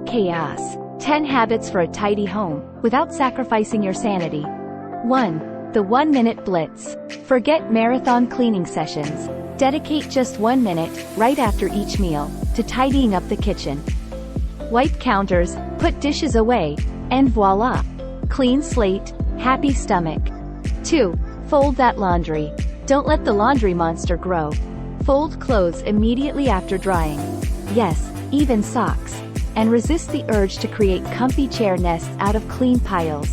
chaos. 10 habits for a tidy home, without sacrificing your sanity. 1. The 1-minute blitz. Forget marathon cleaning sessions. Dedicate just 1 minute, right after each meal, to tidying up the kitchen. Wipe counters, put dishes away, and voila! Clean slate, happy stomach. 2. Fold that laundry. Don't let the laundry monster grow. Fold clothes immediately after drying. Yes, even socks. And resist the urge to create comfy chair nests out of clean piles.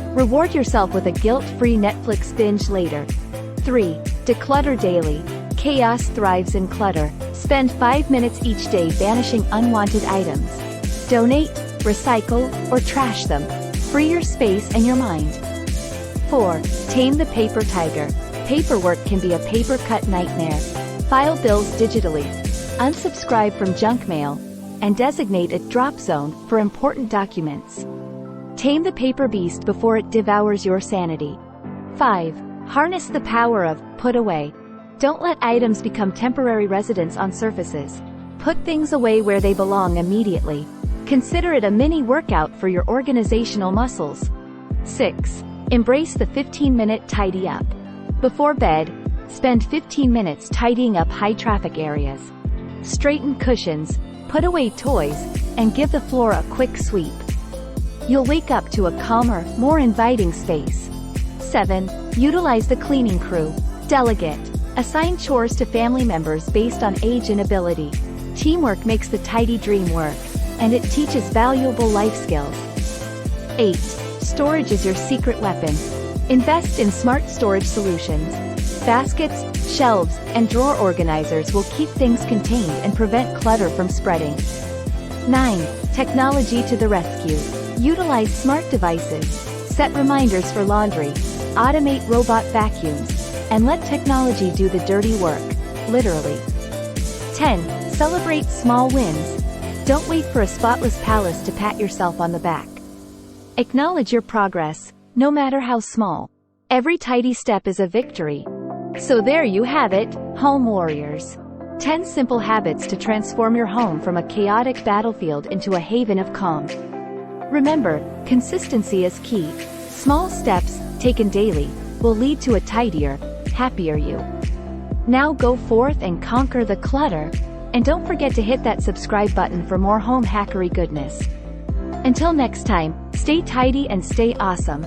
Reward yourself with a guilt-free Netflix binge later. 3. Declutter daily. Chaos thrives in clutter. Spend 5 minutes each day banishing unwanted items. Donate, recycle, or trash them. Free your space and your mind. 4. Tame the paper tiger. Paperwork can be a paper-cut nightmare. File bills digitally. Unsubscribe from junk mail. And designate a drop zone for important documents. Tame the paper beast before it devours your sanity. 5. Harness the power of put away. Don't let items become temporary residents on surfaces. Put things away where they belong immediately. Consider it a mini workout for your organizational muscles. 6. Embrace the 15-minute tidy up. Before bed, spend 15 minutes tidying up high-traffic areas. Straighten cushions, put away toys, and give the floor a quick sweep. You'll wake up to a calmer, more inviting space. 7. Utilize the cleaning crew. Delegate. Assign chores to family members based on age and ability. Teamwork makes the tidy dream work, and it teaches valuable life skills. 8. Storage is your secret weapon. Invest in smart storage solutions. Baskets, shelves, and drawer organizers will keep things contained and prevent clutter from spreading. 9. Technology to the rescue. Utilize smart devices. Set reminders for laundry. Automate robot vacuums. And let technology do the dirty work, literally. 10. Celebrate small wins. Don't wait for a spotless palace to pat yourself on the back. Acknowledge your progress, no matter how small. Every tidy step is a victory. So there you have it, home warriors. 10 simple habits to transform your home from a chaotic battlefield into a haven of calm. Remember, consistency is key. Small steps, taken daily, will lead to a tidier, happier you. Now go forth and conquer the clutter. And don't forget to hit that subscribe button for more home hackery goodness. Until next time, stay tidy and stay awesome.